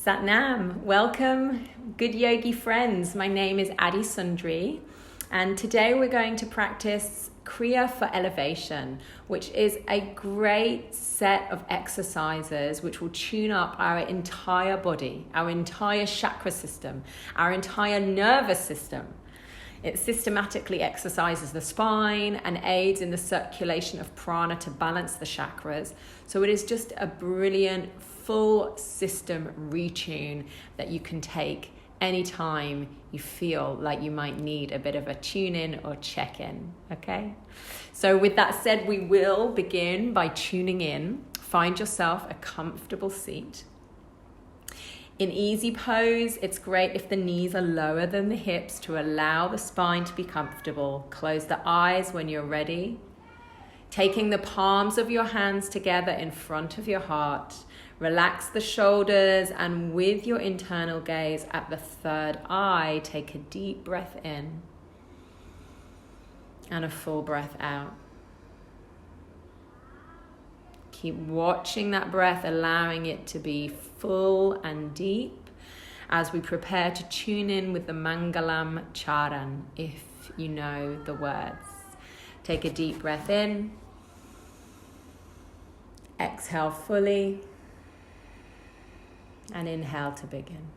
Satnam, welcome, good yogi friends. My name is Adi Sundri, and today we're going to practice Kriya for elevation, which is a great set of exercises which will tune up our entire body, our entire chakra system, our entire nervous system. It systematically exercises the spine and aids in the circulation of prana to balance the chakras. So it is just a brilliant full system retune that you can take anytime you feel like you might need a bit of a tune-in or check-in, okay? So with that said, we will begin by tuning in. Find yourself a comfortable seat. In easy pose, it's great if the knees are lower than the hips to allow the spine to be comfortable. Close the eyes when you're ready. Taking the palms of your hands together in front of your heart. Relax the shoulders, and with your internal gaze at the third eye, take a deep breath in and a full breath out. Keep watching that breath, allowing it to be full and deep as we prepare to tune in with the Mangalam Charan, if you know the words. Take a deep breath in. Exhale fully. And inhale to begin.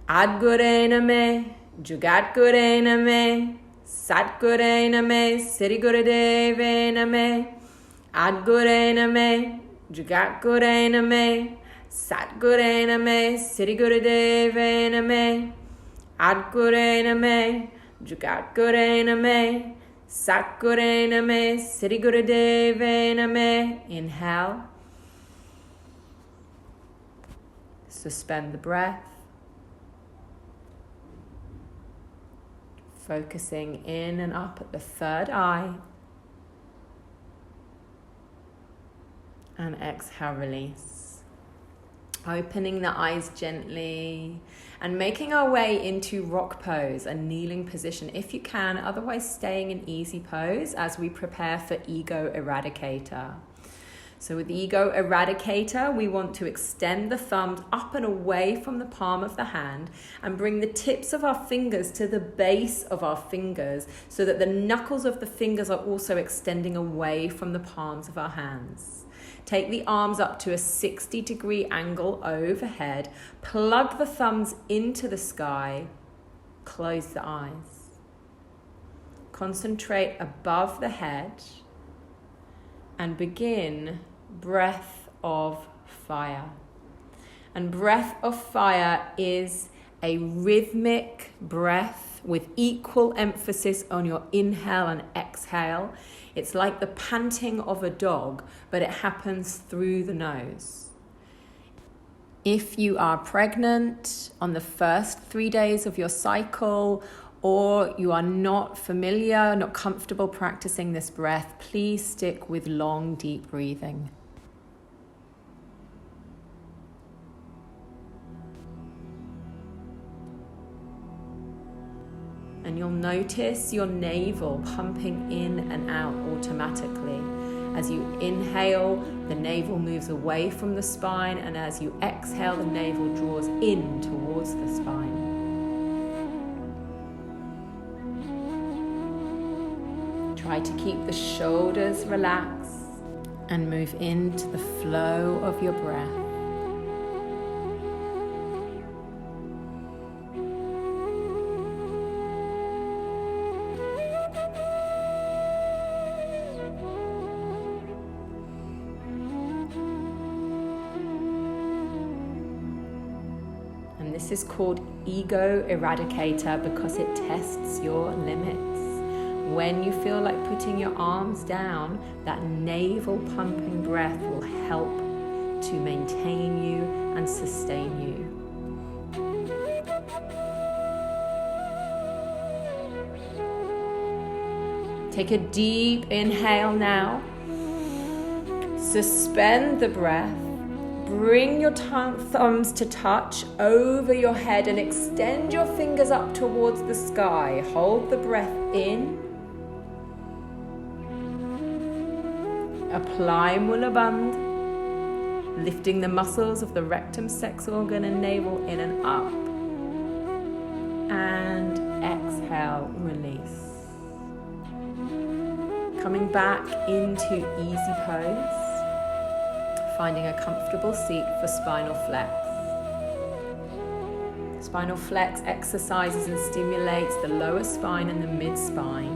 Aad Guray Nameh, Jagdeesh Nameh, Aad Guray Nameh, Sri Gurudev Nameh. Aad Guray Nameh, Jagdeesh Nameh, Aad Guray Nameh, Sri Gurudev Nameh. Aad Guray Nameh, Jagdeesh Nameh, Aad Guray Nameh, Sri Gurudev Nameh. Inhale. Suspend the breath. Focusing in and up at the third eye. And exhale, release. Opening the eyes gently and making our way into rock pose, a kneeling position if you can, otherwise staying in easy pose as we prepare for ego eradicator. So with ego eradicator, we want to extend the thumbs up and away from the palm of the hand and bring the tips of our fingers to the base of our fingers so that the knuckles of the fingers are also extending away from the palms of our hands. Take the arms up to a 60-degree angle overhead. Plug the thumbs into the sky. Close the eyes. Concentrate above the head. And begin breath of fire. And breath of fire is a rhythmic breath with equal emphasis on your inhale and exhale. It's like the panting of a dog, but it happens through the nose. If you are pregnant on the first 3 days of your cycle, or you are not familiar, not comfortable practicing this breath, please stick with long, deep breathing. And you'll notice your navel pumping in and out automatically. As you inhale, the navel moves away from the spine, and as you exhale, the navel draws in towards the spine. Try to keep the shoulders relaxed and move into the flow of your breath. And this is called ego eradicator because it tests your limits. When you feel like putting your arms down, that navel pumping breath will help to maintain you and sustain you. Take a deep inhale now. Suspend the breath. Bring your thumbs to touch over your head and extend your fingers up towards the sky. Hold the breath in. Apply Mulaband. lifting the muscles of the rectum, sex organ, and navel in and up. And exhale, release. Coming back into easy pose, finding a comfortable seat for spinal flex. Spinal flex exercises and stimulates the lower spine and the mid-spine.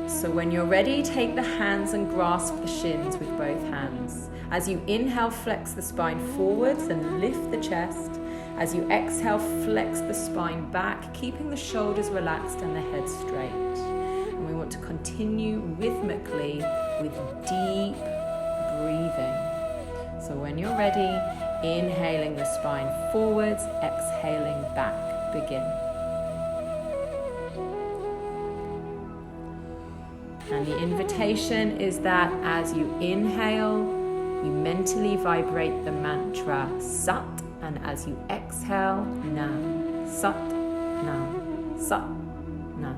So when you're ready, take the hands and grasp the shins with both hands. As you inhale, flex the spine forwards and lift the chest. As you exhale, flex the spine back, keeping the shoulders relaxed and the head straight. And we want to continue rhythmically with deep breathing. So when you're ready, inhaling the spine forwards, exhaling back. Begin. And the invitation is that as you inhale, you mentally vibrate the mantra Sat, and as you exhale, Nam. Sat, Nam. Sat, Nam.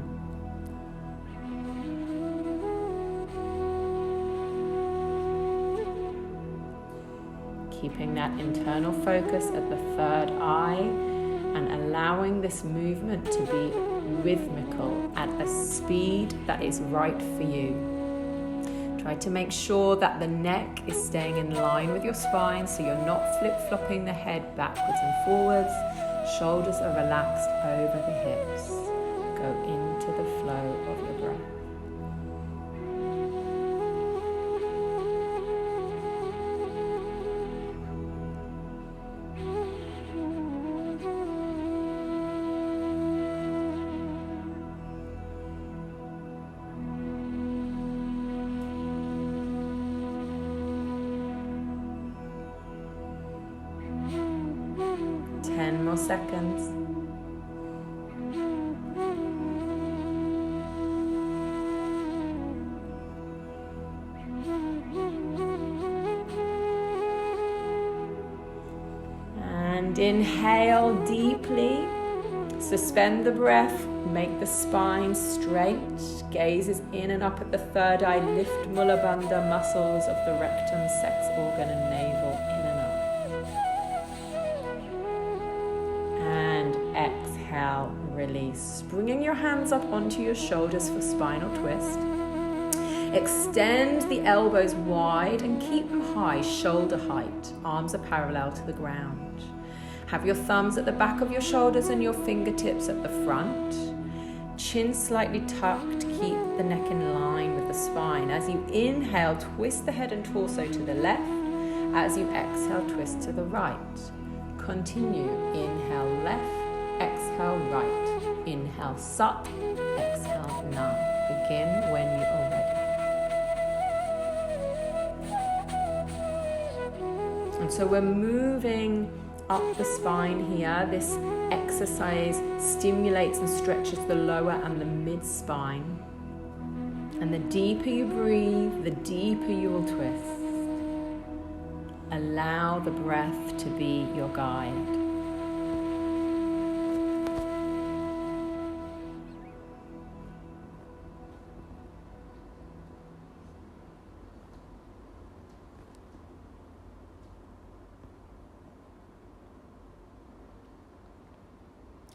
Keeping that internal focus at the third eye and allowing this movement to be rhythmical at a speed that is right for you. Try to make sure that the neck is staying in line with your spine so you're not flip-flopping the head backwards and forwards. Shoulders are relaxed over the hips. Go into the flow of your breath. More seconds. And inhale deeply. Suspend the breath. Make the spine straight. Gazes in and up at the third eye. Lift Mula Bandha, muscles of the rectum, sex organ, and navel in and up. Exhale, release. Bringing your hands up onto your shoulders for spinal twist. Extend the elbows wide and keep them high, shoulder height. Arms are parallel to the ground. Have your thumbs at the back of your shoulders and your fingertips at the front. Chin slightly tucked, keep the neck in line with the spine. As you inhale, twist the head and torso to the left. As you exhale, twist to the right. Continue. Inhale left. Exhale right. Inhale Sat. Exhale Nam. Begin when you are ready. And so we're moving up the spine here. This exercise stimulates and stretches the lower and the mid spine. And the deeper you breathe, the deeper you will twist. Allow the breath to be your guide.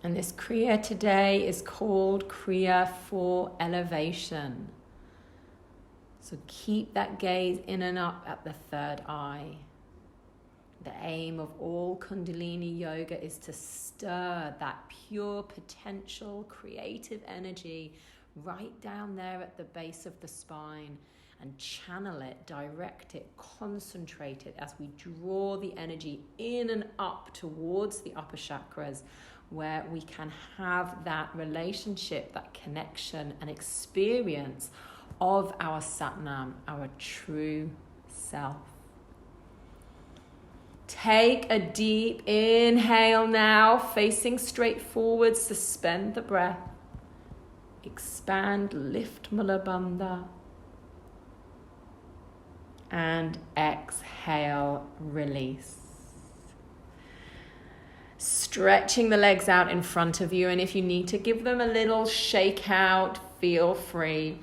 And this Kriya today is called Kriya for elevation. So keep that gaze in and up at the third eye. The aim of all Kundalini yoga is to stir that pure potential, creative energy right down there at the base of the spine and channel it, direct it, concentrate it as we draw the energy in and up towards the upper chakras, where we can have that relationship, that connection and experience of our Satnam, our true self. Take a deep inhale now, facing straight forward, suspend the breath. Expand, lift Mula Bandha. And exhale, release. Stretching the legs out in front of you, and if you need to give them a little shake out, feel free.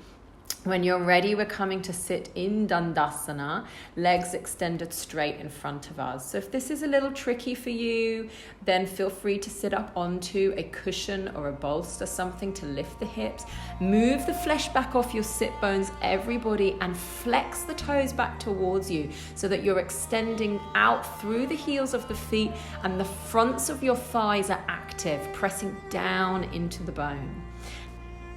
When you're ready, we're coming to sit in Dandasana, legs extended straight in front of us. So if this is a little tricky for you, then feel free to sit up onto a cushion or a bolster, something to lift the hips. Move the flesh back off your sit bones, everybody, and flex the toes back towards you so that you're extending out through the heels of the feet and the fronts of your thighs are active, pressing down into the bone.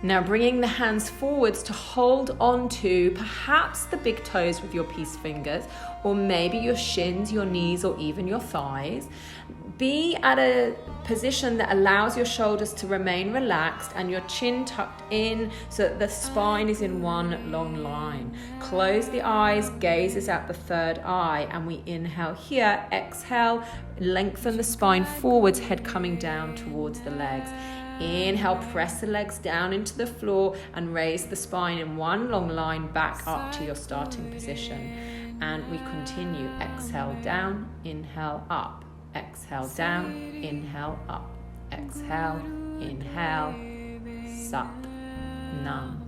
Now bringing the hands forwards to hold on to perhaps the big toes with your peace fingers, or maybe your shins, your knees, or even your thighs. Be at a position that allows your shoulders to remain relaxed and your chin tucked in so that the spine is in one long line. Close the eyes, gazes at the third eye, and we inhale here. Exhale, lengthen the spine forwards, head coming down towards the legs. Inhale, press the legs down into the floor and raise the spine in one long line back up to your starting position. And we continue. Exhale down, inhale up. Exhale down, inhale up. Exhale, inhale, Sat, Nam.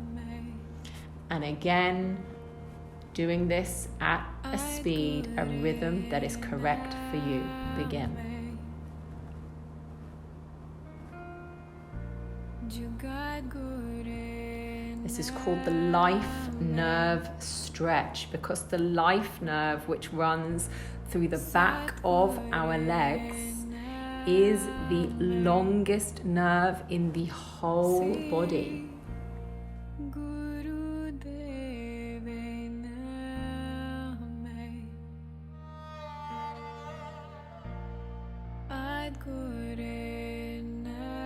And again, doing this at a speed, a rhythm that is correct for you. Begin. This is called the life nerve stretch, because the life nerve, which runs through the back of our legs, is the longest nerve in the whole body. Aad Guray Nameh,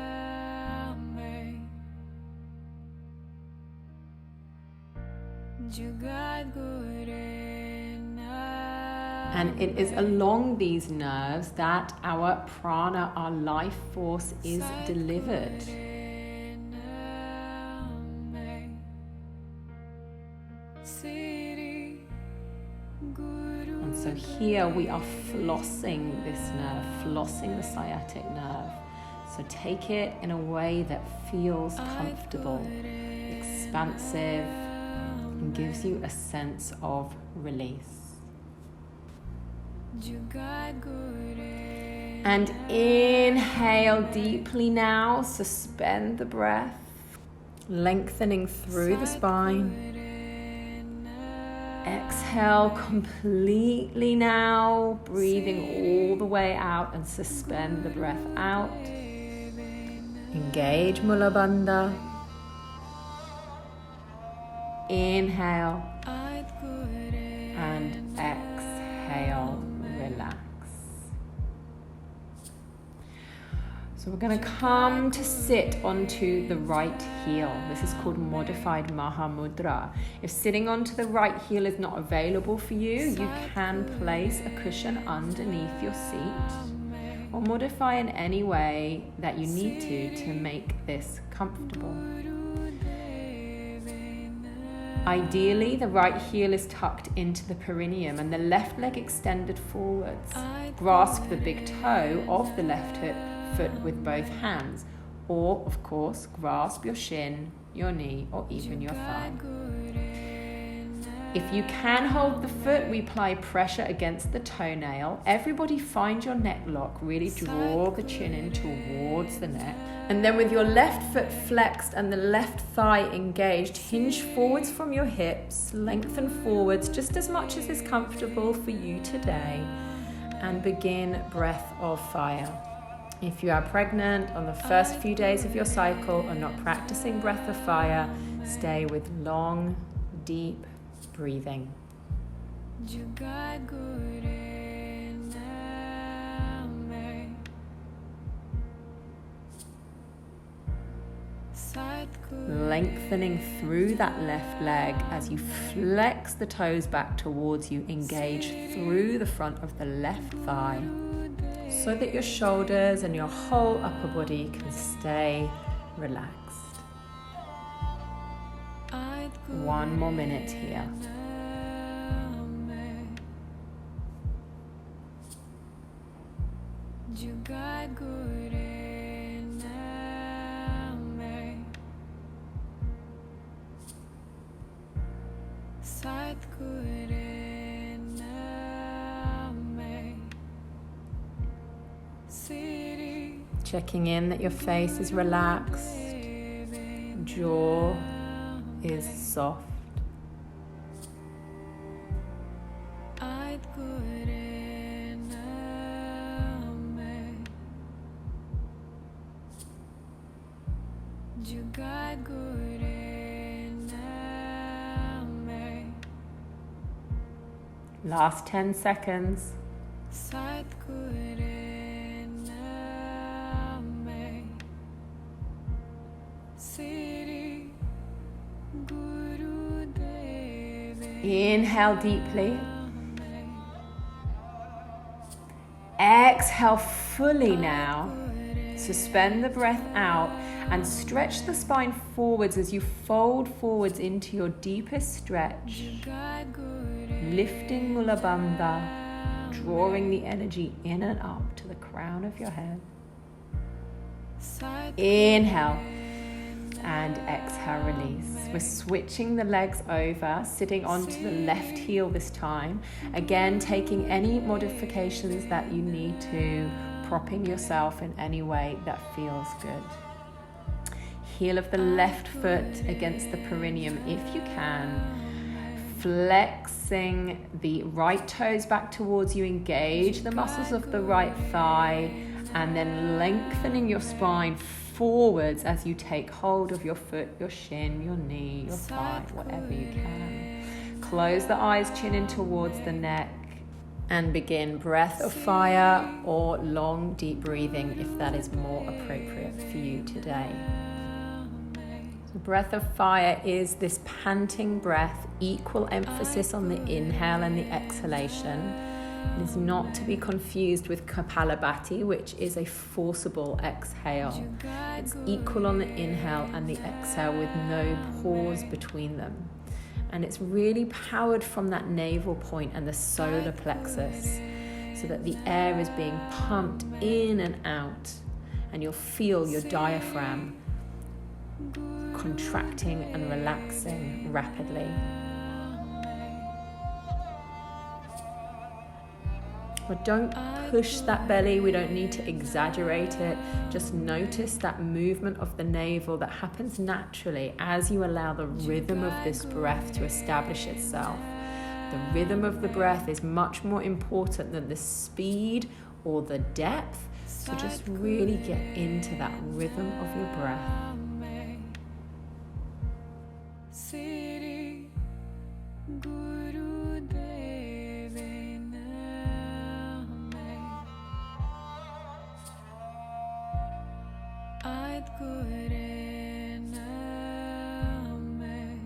and it is along these nerves that our prana, our life force, is delivered. And so here we are flossing this nerve, flossing the sciatic nerve. So take it in a way that feels comfortable, expansive, and gives you a sense of release. And inhale deeply now, suspend the breath, lengthening through the spine. Exhale completely now, breathing all the way out, and suspend the breath out. Engage Mula Bandha. Inhale and exhale, relax. So we're going to come to sit onto the right heel. This is called modified Mahamudra. If sitting onto the right heel is not available for you, you can place a cushion underneath your seat or modify in any way that you need to make this comfortable. Ideally, the right heel is tucked into the perineum and the left leg extended forwards. Grasp the big toe of the left foot with both hands, or, of course, grasp your shin, your knee, or even your thigh. If you can hold the foot, we apply pressure against the toenail. Everybody find your neck lock. Really draw the chin in towards the neck. And then with your left foot flexed and the left thigh engaged, hinge forwards from your hips, lengthen forwards just as much as is comfortable for you today, and begin breath of fire. If you are pregnant on the first few days of your cycle or not practicing breath of fire, stay with long, deep breathing. Lengthening through that left leg as you flex the toes back towards you, engage through the front of the left thigh so that your shoulders and your whole upper body can stay relaxed. One more minute here. Guray Nameh. Checking in that your face is relaxed, jaw is soft. Aad Guray Nameh. Guray Nameh. Last 10 seconds. Aad Guray Nameh. Siri Guru Deve. Inhale deeply. Exhale fully now. Suspend the breath out and stretch the spine forwards as you fold forwards into your deepest stretch. Lifting Mula Bandha, drawing the energy in and up to the crown of your head. Inhale and exhale, release. We're switching the legs over, sitting onto the left heel this time. Again, taking any modifications that you need to, propping yourself in any way that feels good. Heel of the left foot against the perineum if you can. Flexing the right toes back towards you, engage the muscles of the right thigh, and then lengthening your spine forwards as you take hold of your foot, your shin, your knee, your thigh, whatever you can. Close the eyes, chin in towards the neck, and begin breath of fire or long deep breathing if that is more appropriate for you today. So breath of fire is this panting breath, equal emphasis on the inhale and the exhalation. It is not to be confused with Kapalabhati, which is a forcible exhale. It's equal on the inhale and the exhale with no pause between them. And it's really powered from that navel point and the solar plexus, so that the air is being pumped in and out, and you'll feel your diaphragm contracting and relaxing rapidly. But don't push that belly, we don't need to exaggerate it. Just notice that movement of the navel that happens naturally as you allow the rhythm of this breath to establish itself. The rhythm of the breath is much more important than the speed or the depth. So just really get into that rhythm of your breath. Aad Guray Nameh.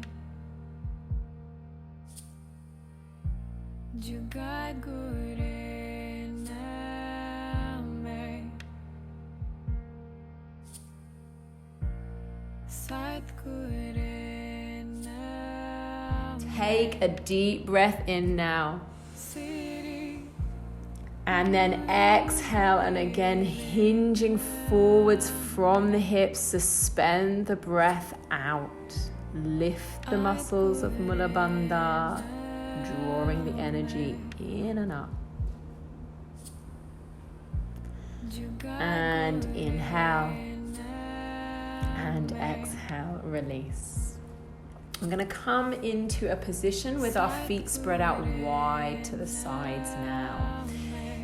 Guray Nameh. Aad Guray Nameh. Take a deep breath in now. And then exhale, and again hinging forwards from the hips, suspend the breath out. Lift the muscles of Mula Bandha, drawing the energy in and up. And inhale, and exhale, release. I'm going to come into a position with our feet spread out wide to the sides now.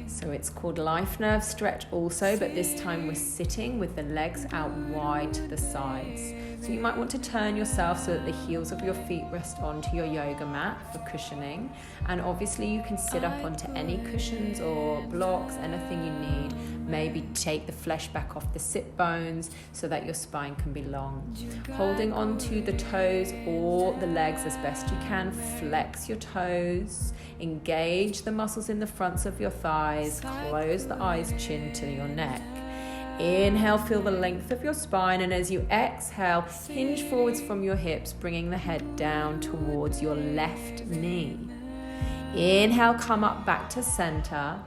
So it's called life nerve stretch also, but this time we're sitting with the legs out wide to the sides. So you might want to turn yourself so that the heels of your feet rest onto your yoga mat for cushioning. And obviously you can sit up onto any cushions or blocks, anything you need. Maybe take the flesh back off the sit bones so that your spine can be long. Holding onto the toes or the legs as best you can. Flex your toes. Engage the muscles in the fronts of your thighs. Close the eyes, chin to your neck. Inhale, feel the length of your spine, and as you exhale, hinge forwards from your hips, bringing the head down towards your left knee. Inhale, come up back to center.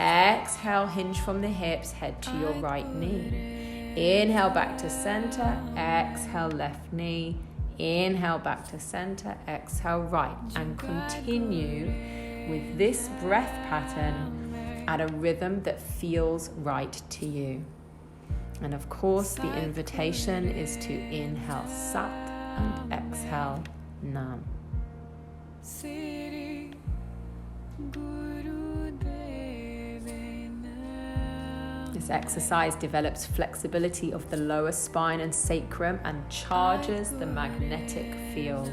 Exhale, hinge from the hips, head to your right knee. Inhale, back to center. Exhale, left knee. Inhale back to center, exhale right, and continue with this breath pattern at a rhythm that feels right to you. And of course, the invitation is to inhale Sat and exhale Nam. Siri Guru Deve Nameh. This exercise develops flexibility of the lower spine and sacrum and charges the magnetic field.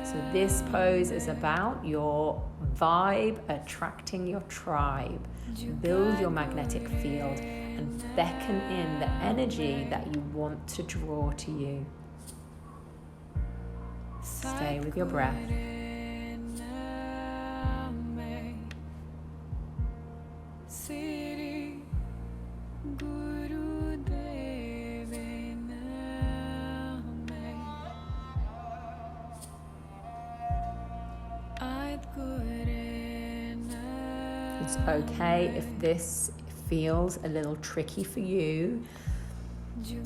So this pose is about your vibe attracting your tribe. Build your magnetic field and beckon in the energy that you want to draw to you. Stay with your breath. Siri Guru Deve Nameh. Aad Guray Nameh. It's okay if this feels a little tricky for you.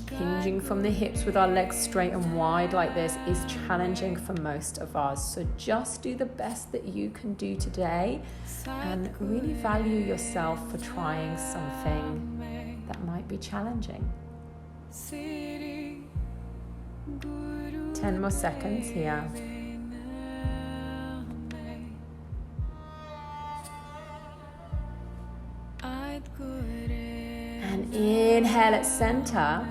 Hinging from the hips with our legs straight and wide like this is challenging for most of us. So just do the best that you can do today and really value yourself for trying something that might be challenging. 10 more seconds here. And inhale at center.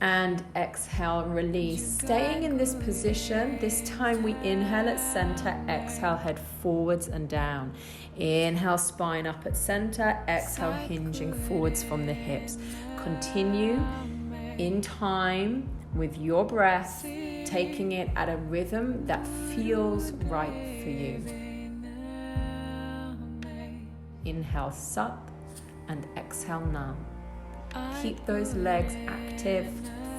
And exhale, release. Staying in this position, this time we inhale at center, exhale, head forwards and down. Inhale, spine up at center, exhale, hinging forwards from the hips. Continue in time with your breath, taking it at a rhythm that feels right for you. Inhale, Sat, and exhale, Nam. Keep those legs active,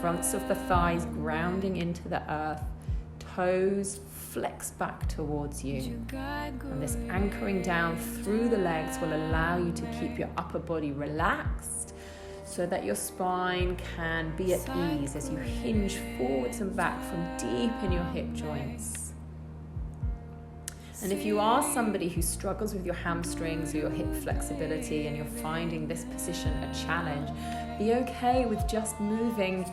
fronts of the thighs grounding into the earth, toes flex back towards you. And this anchoring down through the legs will allow you to keep your upper body relaxed so that your spine can be at ease as you hinge forwards and back from deep in your hip joints. And if you are somebody who struggles with your hamstrings or your hip flexibility and you're finding this position a challenge, be okay with just moving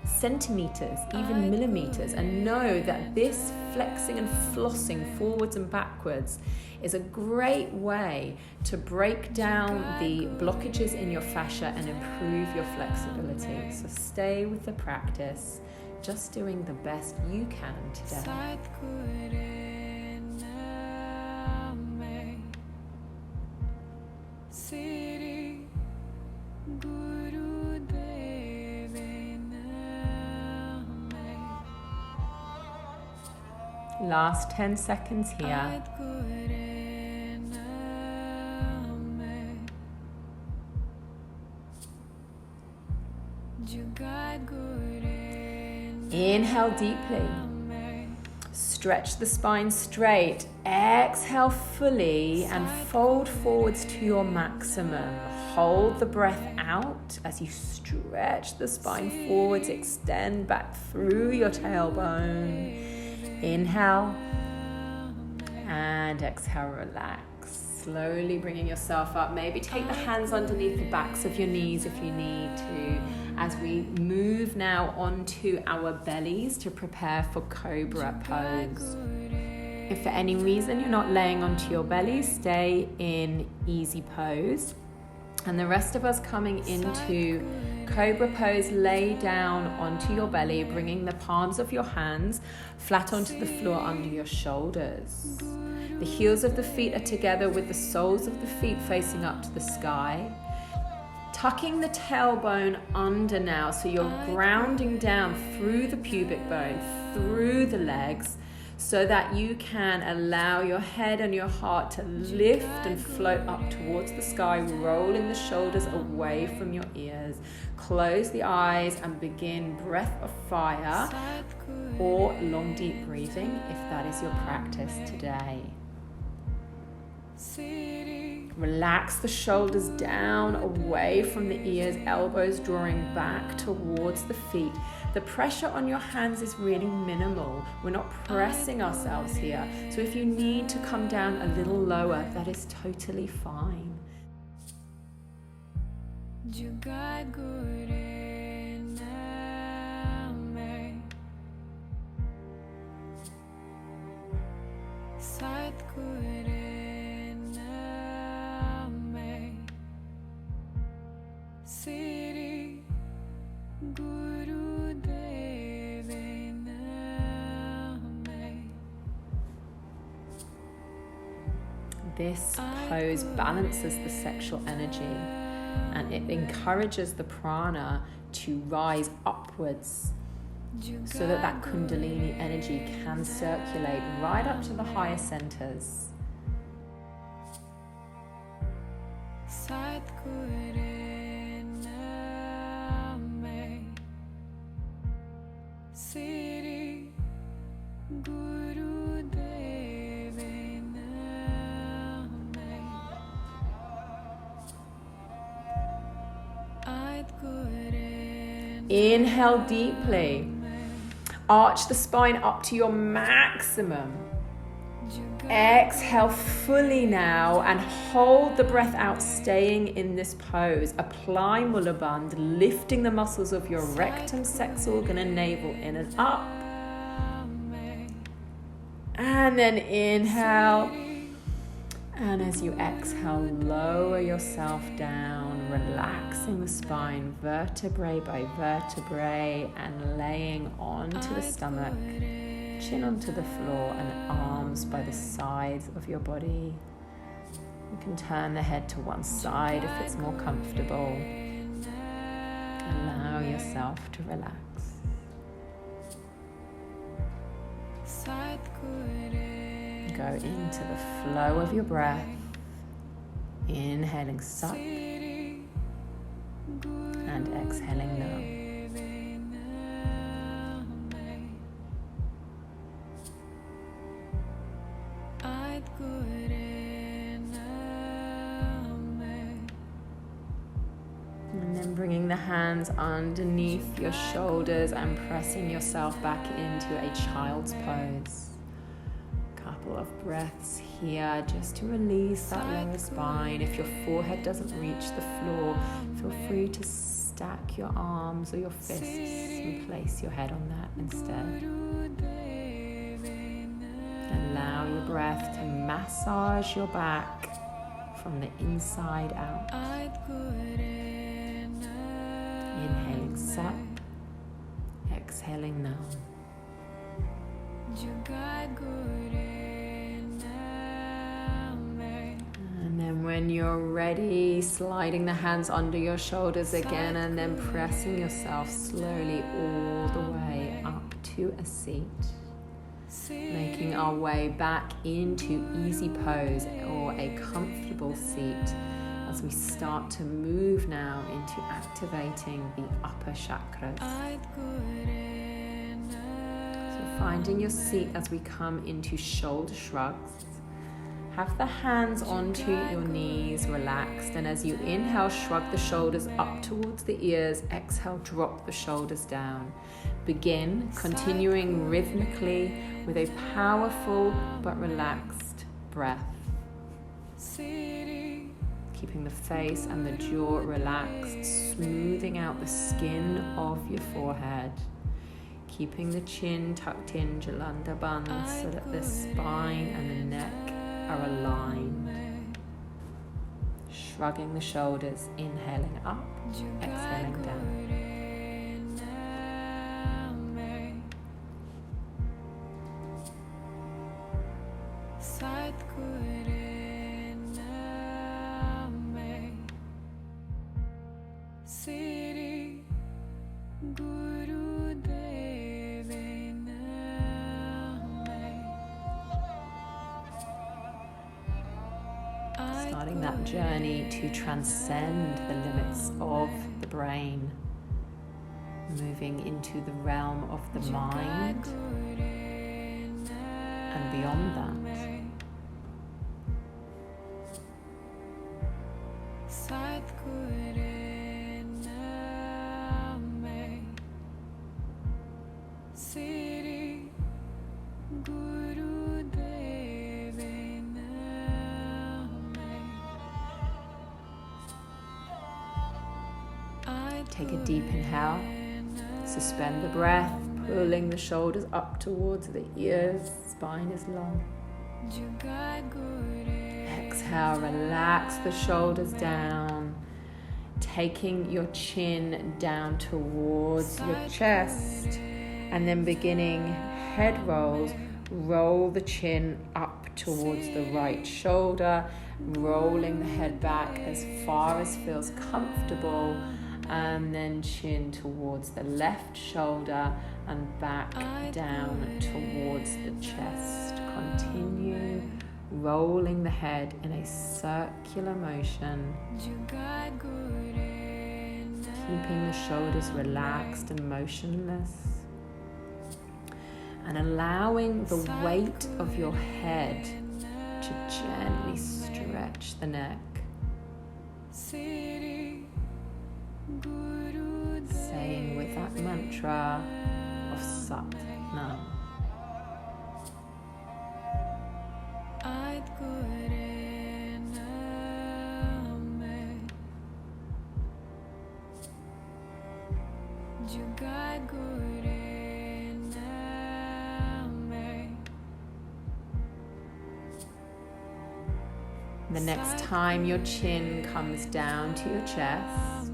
centimeters, even millimeters, and know that this flexing and flossing forwards and backwards is a great way to break down the blockages in your fascia and improve your flexibility. So stay with the practice, just doing the best you can today. Siri Guru Deve Nameh. Last 10 seconds here. Aad Guray Nameh. Jagdeesh. Inhale deeply. Stretch the spine straight. Exhale fully and fold forwards to your maximum. Hold the breath out as you stretch the spine forwards. Extend back through your tailbone. Inhale and exhale, relax. Slowly bringing yourself up. Maybe take the hands underneath the backs of your knees if you need to, as we move now onto our bellies to prepare for Cobra pose. If for any reason you're not laying onto your belly, stay in easy pose. And the rest of us coming into Cobra pose, lay down onto your belly, bringing the palms of your hands flat onto the floor under your shoulders. The heels of the feet are together with the soles of the feet facing up to the sky. Tucking the tailbone under now, so you're grounding down through the pubic bone, through the legs, so that you can allow your head and your heart to lift and float up towards the sky, rolling the shoulders away from your ears. Close the eyes and begin breath of fire or long deep breathing if that is your practice today. Relax the shoulders down, away from the ears, elbows drawing back towards the feet. The pressure on your hands is really minimal. We're not pressing ourselves here. So if you need to come down a little lower, that is totally fine. Aad Guray Nameh. Aad Guray Nameh. Siri Guru Deve Nameh. This pose balances the sexual energy and it encourages the prana to rise upwards so that kundalini energy can circulate right up to the higher centers. Aad Guray Nameh. Siri Guru Deve Nameh. Aad Guray Inhale deeply. Arch the spine up to your maximum. Exhale fully now and hold the breath out, staying in this pose. Apply mulaband, lifting the muscles of your rectum, sex organ and navel in and up. And then inhale. And as you exhale, lower yourself down, relaxing the spine vertebrae by vertebrae and laying onto the stomach, chin onto the floor and arms by the sides of your body. You can turn the head to one side if it's more comfortable. Allow yourself to relax. Aad Guray Go into the flow of your breath. Inhaling suck and exhaling no. Aad Guray Nameh. And then bringing the hands underneath your shoulders and pressing yourself back into a child's pose. Couple of breaths here just to release that lower spine. If your forehead doesn't reach the floor, feel free to stack your arms or your fists and place your head on that instead. Allow your breath to massage your back from the inside out. Aad Guray Inhaling suck, exhaling no. Aad Guray Nameh. And then when you're ready, sliding the hands under your shoulders again and then pressing yourself slowly all the way up to a seat. Making our way back into easy pose or a comfortable seat as we start to move now into activating the upper chakras. Aad Guray So finding your seat as we come into shoulder shrugs. Have the hands onto your knees relaxed, and as you inhale, shrug the shoulders up towards the ears. Exhale, drop the shoulders down. Begin continuing rhythmically with a powerful but relaxed breath. Keeping the face and the jaw relaxed, smoothing out the skin of your forehead. Keeping the chin tucked in, Jalanda Bandh, so that the spine and the neck are aligned. Shrugging the shoulders, inhaling up, exhaling down. Aad Guray Nameh. Siri Guru Deve Nameh. Starting that journey to transcend the limits of the brain, moving into the realm of the mind and beyond that. Aad Guray Nameh. Siri Guru Nameh. Aad Take a deep inhale. Suspend the breath, pulling the shoulders up towards the ears. Spine is long. Exhale, relax the shoulders down. Taking your chin down towards your chest. And then beginning head rolls. Roll the chin up towards the right shoulder. Rolling the head back as far as feels comfortable. And then chin towards the left shoulder and back down towards the chest. Continue rolling the head in a circular motion, keeping the shoulders relaxed and motionless, and allowing the weight of your head to gently stretch the neck. Saying with that mantra of Sat Nam. Aad Guray Nameh. Aad Guray Nameh. The next time your chin comes down to your chest,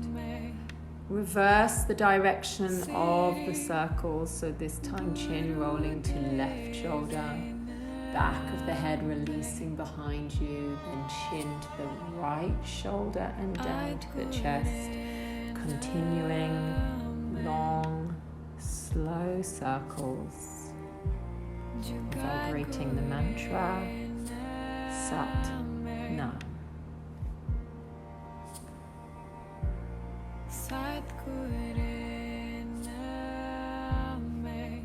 reverse the direction of the circles, so this time chin rolling to left shoulder, back of the head releasing behind you, then chin to the right shoulder and down to the chest, continuing long, slow circles, vibrating the mantra Sat Nam. Aad Guray Nameh.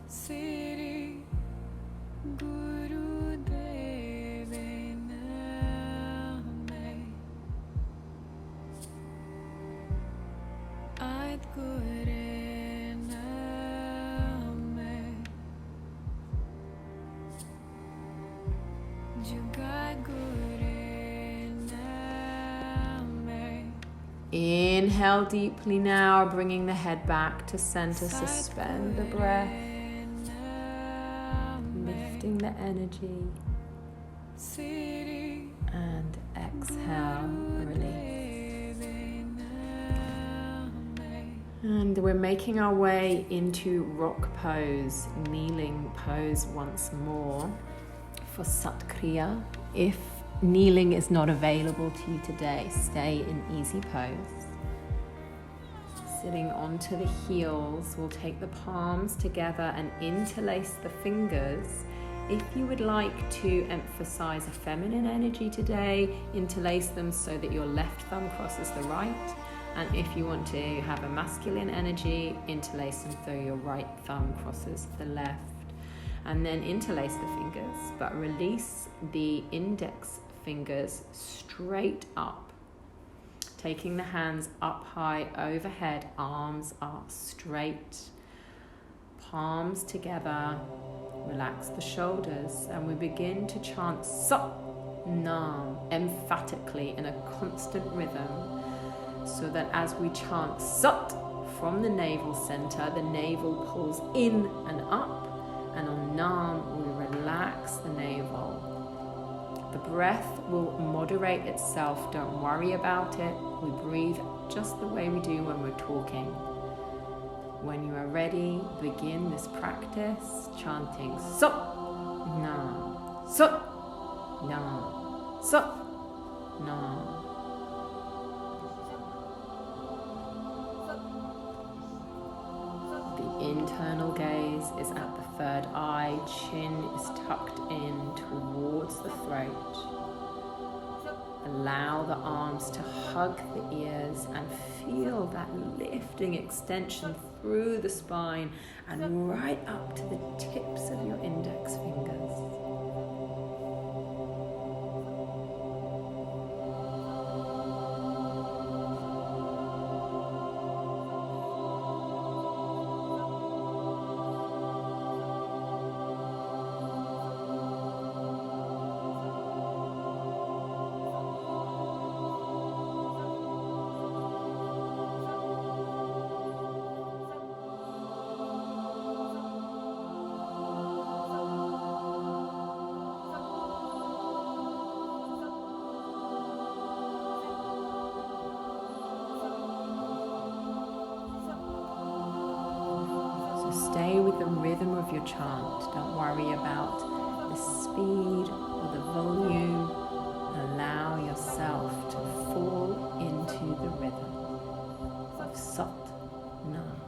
Siri Guru Nameh. Aad Guray Nameh. Aad Guray Nameh. Inhale deeply now, bringing the head back to center. Suspend the breath, lifting the energy, and exhale, release. And we're making our way into rock pose, kneeling pose once more for Sat Kriya. If kneeling is not available to you today, stay in easy pose. Sitting onto the heels, we'll take the palms together and interlace the fingers. If you would like to emphasize a feminine energy today, interlace them so that your left thumb crosses the right. And if you want to have a masculine energy, interlace them so your right thumb crosses the left. And then interlace the fingers, but release the index fingers straight up. Taking the hands up high overhead, arms are straight, palms together, relax the shoulders, and we begin to chant Sat Nam emphatically in a constant rhythm, so that as we chant Sat from the navel center, the navel pulls in and up, and on Nam we relax the navel. The breath will moderate itself, don't worry about it. We breathe just the way we do when we're talking. When you are ready, begin this practice chanting Sat Nam, Sat Nam, Sat Nam. The internal gaze is at the third eye, chin is tucked in towards the throat. Allow the arms to hug the ears and feel that lifting extension through the spine and right up to the tips of your index fingers. rhythm of your chant. Don't worry about the speed or the volume. Allow yourself to fall into the rhythm of Sat Nam.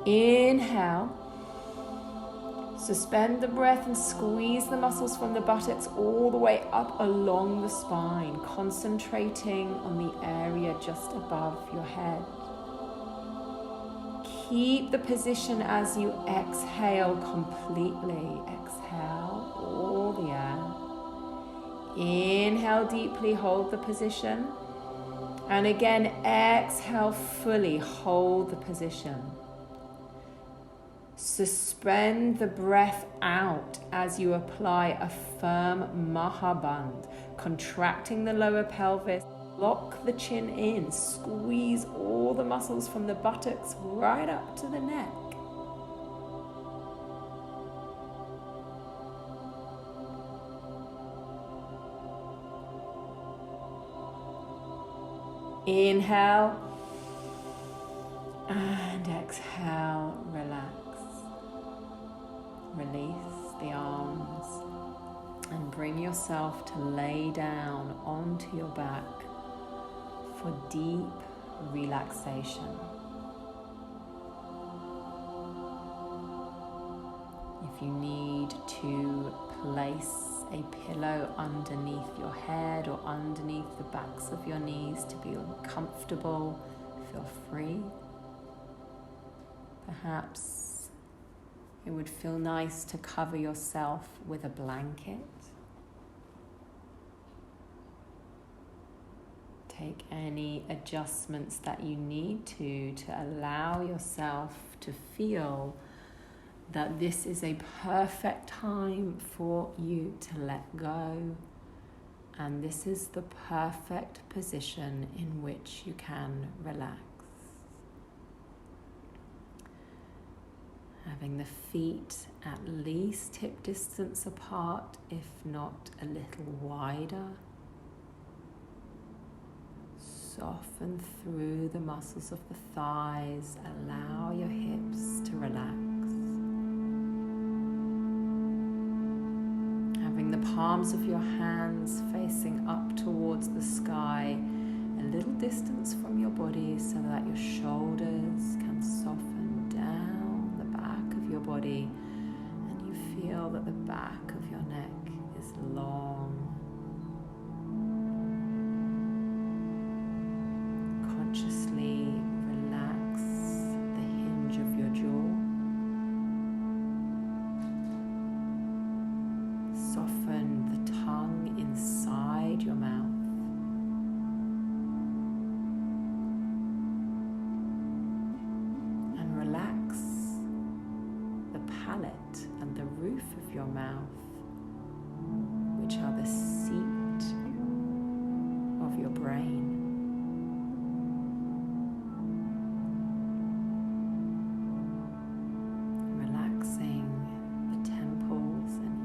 Inhale. Suspend the breath and squeeze the muscles from the buttocks all the way up along the spine, concentrating on the area just above your head. Keep the position as you exhale completely. Exhale all the air. Inhale deeply, hold the position. And again, exhale fully, hold the position. Suspend the breath out as you apply a firm Mahaband, contracting the lower pelvis. Lock the chin in, squeeze all the muscles from the buttocks right up to the neck. Inhale and exhale, relax. Release the arms and bring yourself to lay down onto your back for deep relaxation. If you need to place a pillow underneath your head or underneath the backs of your knees to be comfortable, feel free. Perhaps it would feel nice to cover yourself with a blanket. Take any adjustments that you need to allow yourself to feel that this is a perfect time for you to let go, and this is the perfect position in which you can relax. Having the feet at least hip distance apart, if not a little wider. Soften through the muscles of the thighs. Allow your hips to relax. Having the palms of your hands facing up towards the sky, a little distance from your body so that your shoulders can soften down the back of your body and you feel that the back of your neck is long. Consciously relax the hinge of your jaw. Soften the tongue inside your mouth. And relax the palate and the roof of your mouth, which are the seat of your brain. Relaxing the temples and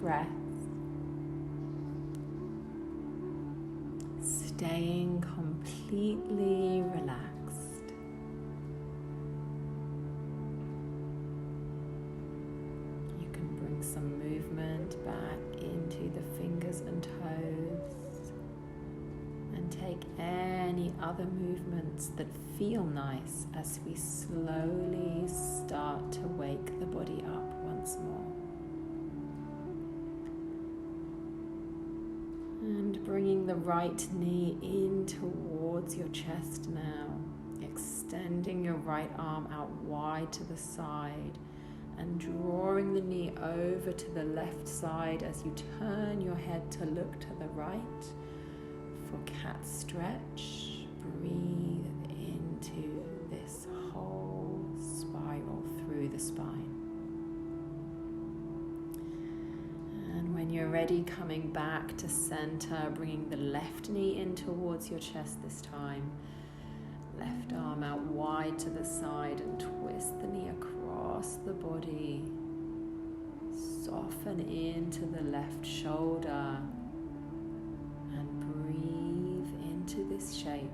breath, staying completely relaxed. You can bring some movement back into the fingers and toes, and take any other movements that feel nice as we slowly start to wake the body up once more. And bringing the right knee in towards your chest now, extending your right arm out wide to the side and drawing the knee over to the left side as you turn your head to look to the right. For cat stretch, breathe into this whole spiral through the spine. And when you're ready, coming back to center, bringing the left knee in towards your chest this time. Left arm out wide to the side and twist the knee across the body. Soften into the left shoulder. To this shape.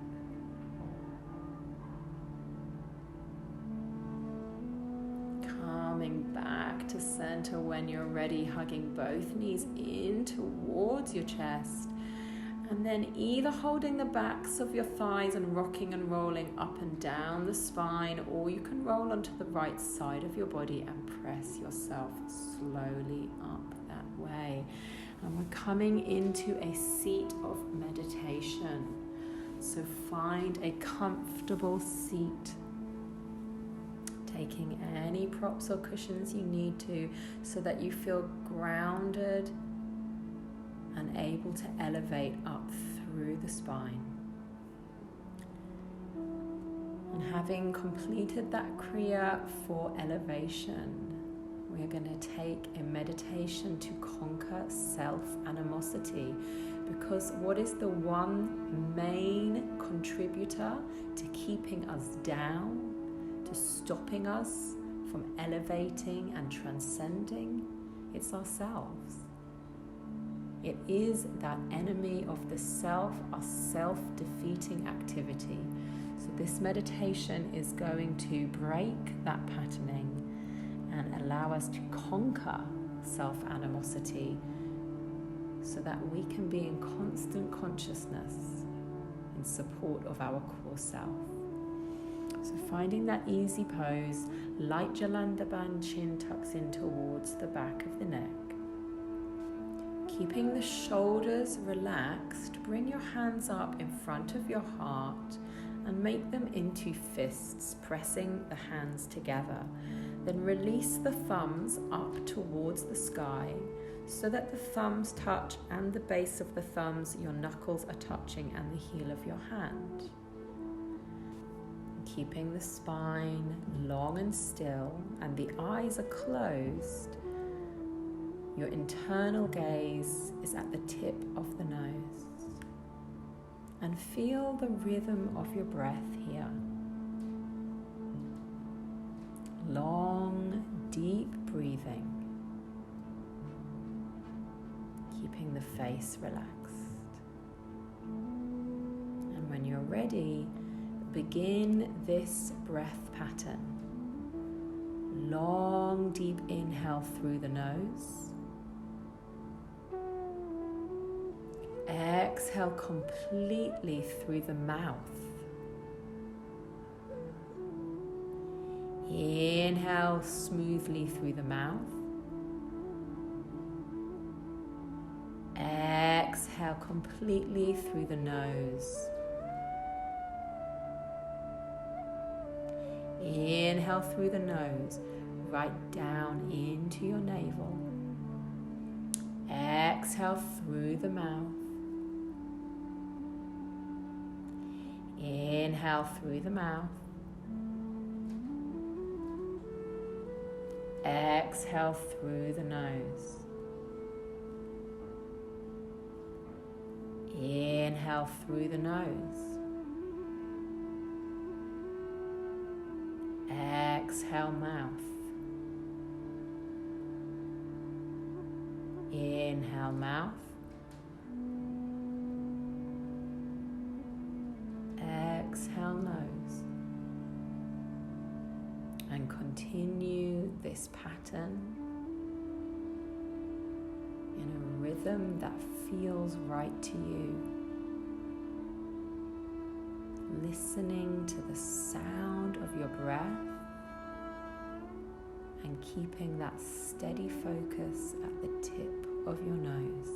Coming back to center when you're ready, hugging both knees in towards your chest, and then either holding the backs of your thighs and rocking and rolling up and down the spine, or you can roll onto the right side of your body and press yourself slowly up that way. And we're coming into a seat of meditation. So find a comfortable seat, taking any props or cushions you need to so that you feel grounded and able to elevate up through the spine. And having completed that Kriya for elevation, we're going to take a meditation to conquer self-animosity, because what is the one main contributor to keeping us down, to stopping us from elevating and transcending? It's ourselves. It is that enemy of the self, our self-defeating activity. So this meditation is going to break that patterning and allow us to conquer self-animosity so that we can be in constant consciousness in support of our core self. So finding that easy pose, light Jalandhaban, chin tucks in towards the back of the neck. Keeping the shoulders relaxed, bring your hands up in front of your heart and make them into fists, pressing the hands together. Then release the thumbs up towards the sky so that the thumbs touch and the base of the thumbs, your knuckles are touching, and the heel of your hand. Keeping the spine long and still and the eyes are closed, your internal gaze is at the tip of the nose. And feel the rhythm of your breath here. Long, deep breathing. Keeping the face relaxed. And when you're ready, begin this breath pattern. Long, deep inhale through the nose. Exhale completely through the mouth. Inhale smoothly through the mouth. Exhale completely through the nose. Inhale through the nose, right down into your navel. Exhale through the mouth. Inhale through the mouth. Exhale through the nose. Inhale through the nose. Exhale mouth. Inhale, mouth. Exhale, nose. And continue this pattern in a rhythm that feels right to you. Listening to the sound of your breath and keeping that steady focus at the tip of your nose.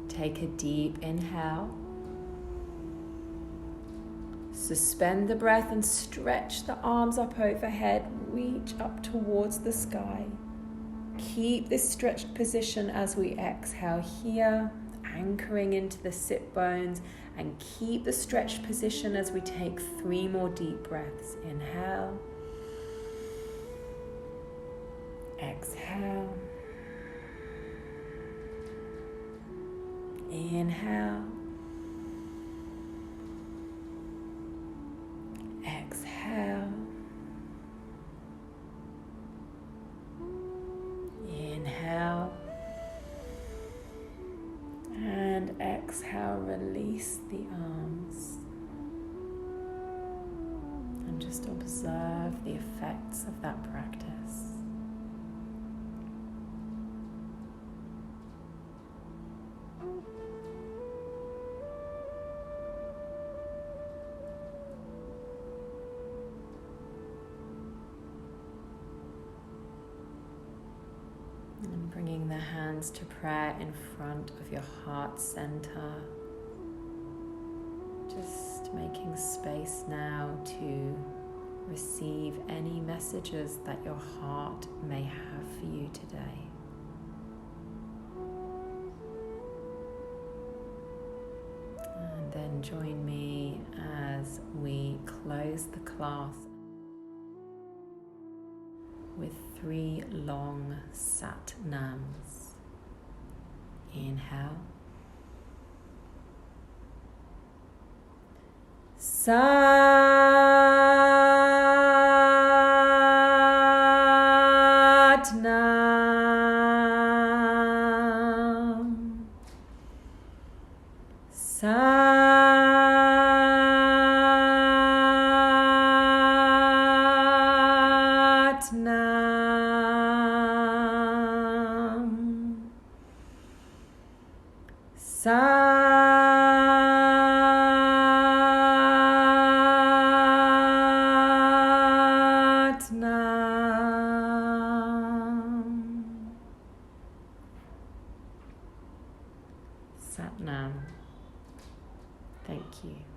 Take a deep inhale. Suspend the breath and stretch the arms up overhead. Reach up towards the sky. Keep this stretched position as we exhale here, anchoring into the sit bones, and keep the stretched position as we take 3 more deep breaths. Inhale. Exhale. Inhale. Exhale. Inhale. And exhale, release the arms. And just observe the effects of that practice. And bringing the hands to prayer in front of your heart center. Just making space now to receive any messages that your heart may have for you today. And then join me as we close the class with 3 long sat nams. Inhale. Sat Nam. you.